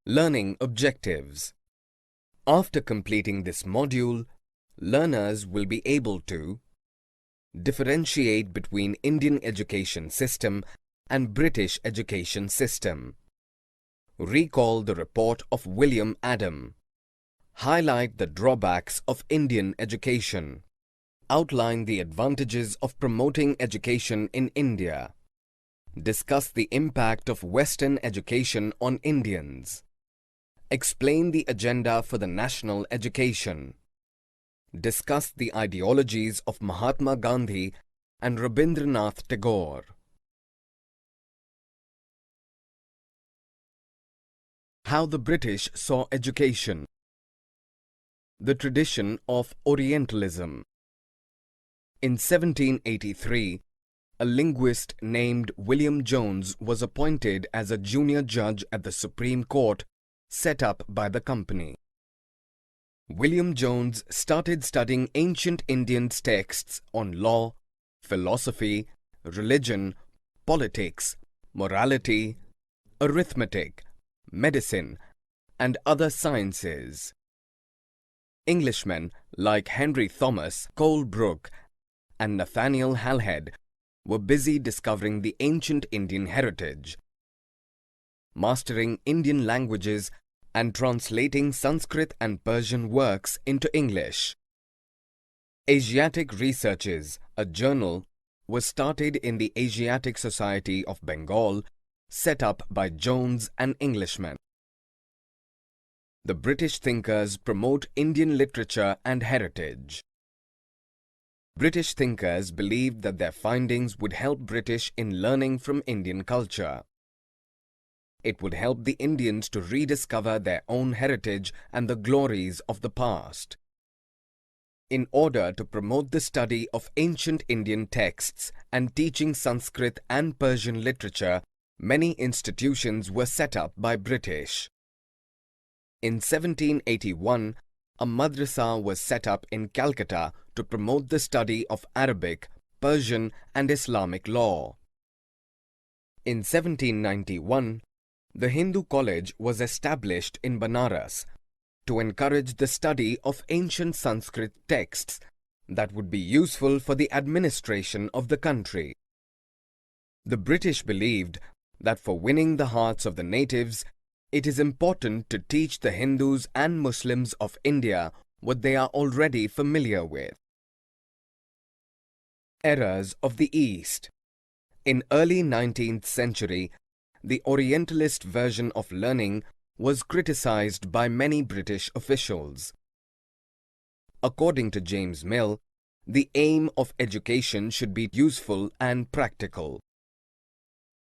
Learning objectives. After completing this module, learners will be able to differentiate between Indian education system and British education system, recall the report of William Adam, highlight the drawbacks of Indian education, outline the advantages of promoting education in India, discuss the impact of Western education on Indians, explain the agenda for the national education, discuss the ideologies of Mahatma Gandhi and Rabindranath Tagore. How the British saw education. The tradition of Orientalism. In 1783, a linguist named William Jones was appointed as a junior judge at the Supreme Court set up by the company. William Jones started studying ancient Indian texts on law, philosophy, religion, politics, morality, arithmetic, medicine, and other sciences. Englishmen like Henry Thomas Colebrook and Nathaniel Halhed were busy discovering the ancient Indian heritage, mastering Indian languages and translating Sanskrit and Persian works into English. Asiatic Researches, a journal, was started in the Asiatic Society of Bengal, set up by Jones and Englishmen. The British thinkers promote Indian literature and heritage. British thinkers believed that their findings would help British in learning from Indian culture. It would help the Indians to rediscover their own heritage and the glories of the past. In order to promote the study of ancient Indian texts and teaching Sanskrit and Persian literature, many institutions were set up by British. In 1781, a madrasa was set up in Calcutta to promote the study of Arabic, Persian and Islamic law. In 1791, the Hindu College was established in Banaras to encourage the study of ancient Sanskrit texts that would be useful for the administration of the country. The British believed that for winning the hearts of the natives, it is important to teach the Hindus and Muslims of India what they are already familiar with. Errors of the East. In early 19th century, the Orientalist version of learning was criticized by many British officials. According to James Mill, the aim of education should be useful and practical.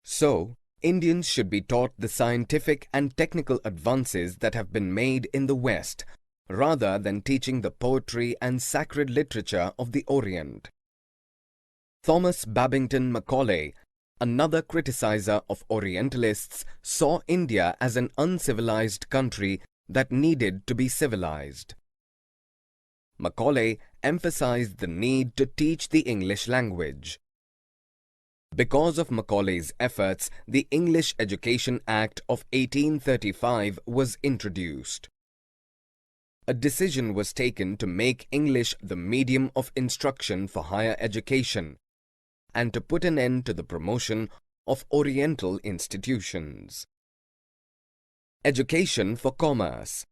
So, Indians should be taught the scientific and technical advances that have been made in the West, rather than teaching the poetry and sacred literature of the Orient. Thomas Babington Macaulay, another criticizer of Orientalists, saw India as an uncivilized country that needed to be civilized. Macaulay emphasized the need to teach the English language. Because of Macaulay's efforts, the English Education Act of 1835 was introduced. A decision was taken to make English the medium of instruction for higher education and to put an end to the promotion of Oriental institutions. Education for commerce.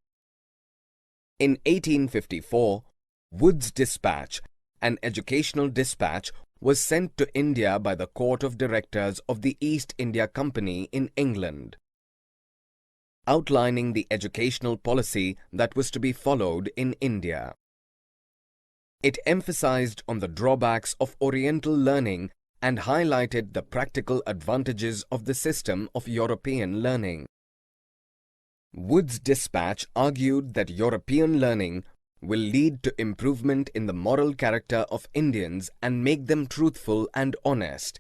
In 1854, Wood's Dispatch, an educational dispatch, was sent to India by the Court of Directors of the East India Company in England, outlining the educational policy that was to be followed in India. It emphasized on the drawbacks of Oriental learning and highlighted the practical advantages of the system of European learning. Wood's dispatch argued that European learning will lead to improvement in the moral character of Indians and make them truthful and honest.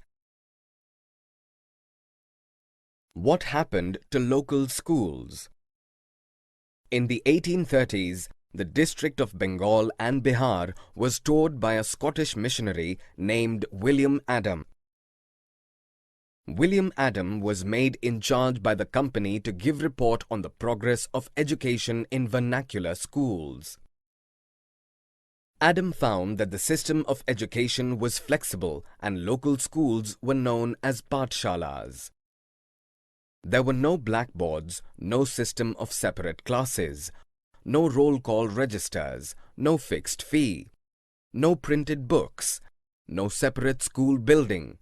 What happened to local schools? In the 1830s, the district of Bengal and Bihar was toured by a Scottish missionary named William Adam. William Adam was made in charge by the company to give report on the progress of education in vernacular schools. Adam found that the system of education was flexible and local schools were known as pathshalas. There were no blackboards, no system of separate classes, no roll call registers, no fixed fee, no printed books, no separate school building,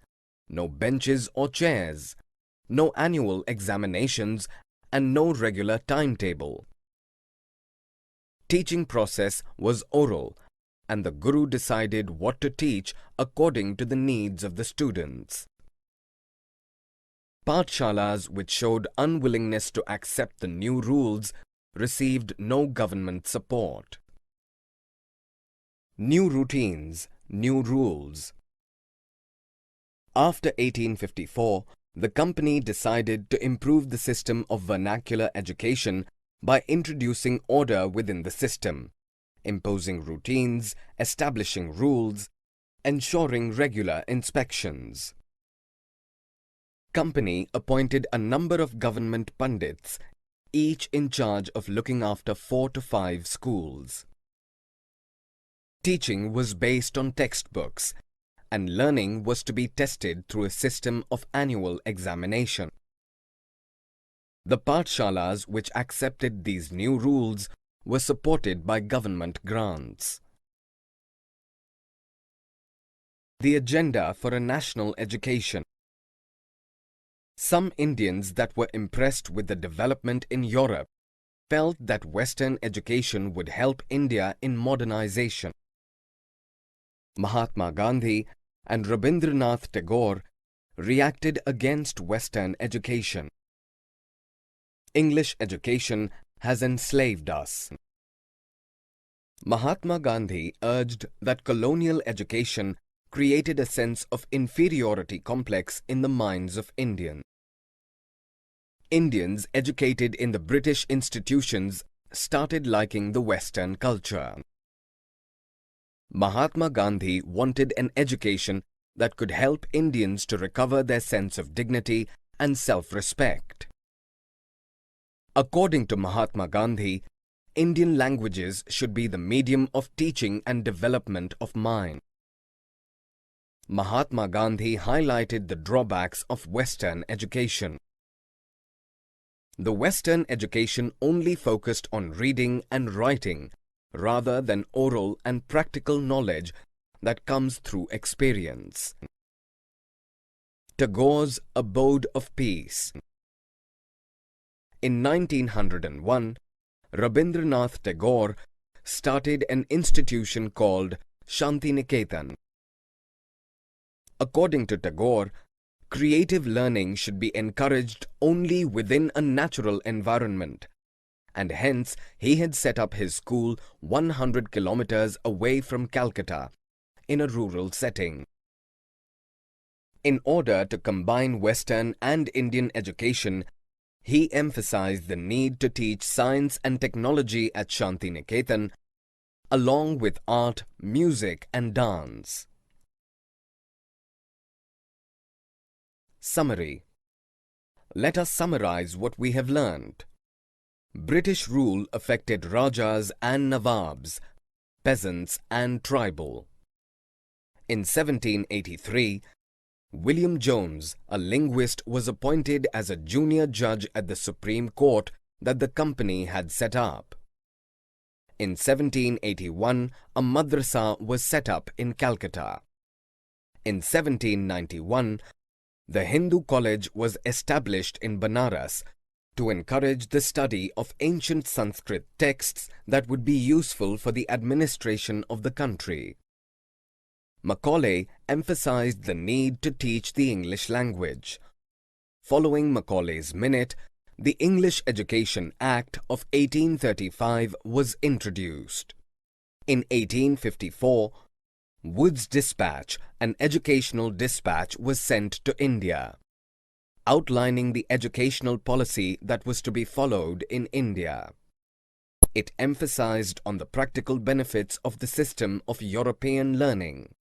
no benches or chairs, no annual examinations, and no regular timetable. Teaching process was oral, and the Guru decided what to teach according to the needs of the students. Pathshalas which showed unwillingness to accept the new rules received no government support. New routines, new rules. After 1854, the company decided to improve the system of vernacular education by introducing order within the system, imposing routines, establishing rules, ensuring regular inspections. Company appointed a number of government pundits, each in charge of looking after 4 to 5 schools. Teaching was based on textbooks, and learning was to be tested through a system of annual examination. The pathshalas which accepted these new rules were supported by government grants. The agenda for a national education. Some Indians that were impressed with the development in Europe felt that Western education would help India in modernization. Mahatma Gandhi and Rabindranath Tagore reacted against Western education. English education has enslaved us. Mahatma Gandhi urged that colonial education created a sense of inferiority complex in the minds of Indians. Indians educated in the British institutions started liking the Western culture. Mahatma Gandhi wanted an education that could help Indians to recover their sense of dignity and self-respect. According to Mahatma Gandhi, Indian languages should be the medium of teaching and development of mind. Mahatma Gandhi highlighted the drawbacks of Western education. The Western education only focused on reading and writing rather than oral and practical knowledge that comes through experience. Tagore's Abode of Peace. In 1901, Rabindranath Tagore started an institution called Shantiniketan. According to Tagore, creative learning should be encouraged only within a natural environment, and hence he had set up his school 100 kilometers away from Calcutta, in a rural setting. In order to combine Western and Indian education, he emphasized the need to teach science and technology at Shantiniketan, along with art, music and dance. Summary. Let us summarize what we have learned. British rule affected Rajas and Nawabs, peasants and tribal. In 1783, William Jones, a linguist, was appointed as a junior judge at the Supreme Court that the company had set up. In 1781, a madrasa was set up in Calcutta. In 1791, the Hindu College was established in Banaras to encourage the study of ancient Sanskrit texts that would be useful for the administration of the country. Macaulay emphasized the need to teach the English language. Following Macaulay's Minute, the English Education Act of 1835 was introduced. In 1854, Wood's Dispatch, an educational dispatch, was sent to India, outlining the educational policy that was to be followed in India. It emphasized on the practical benefits of the system of European learning.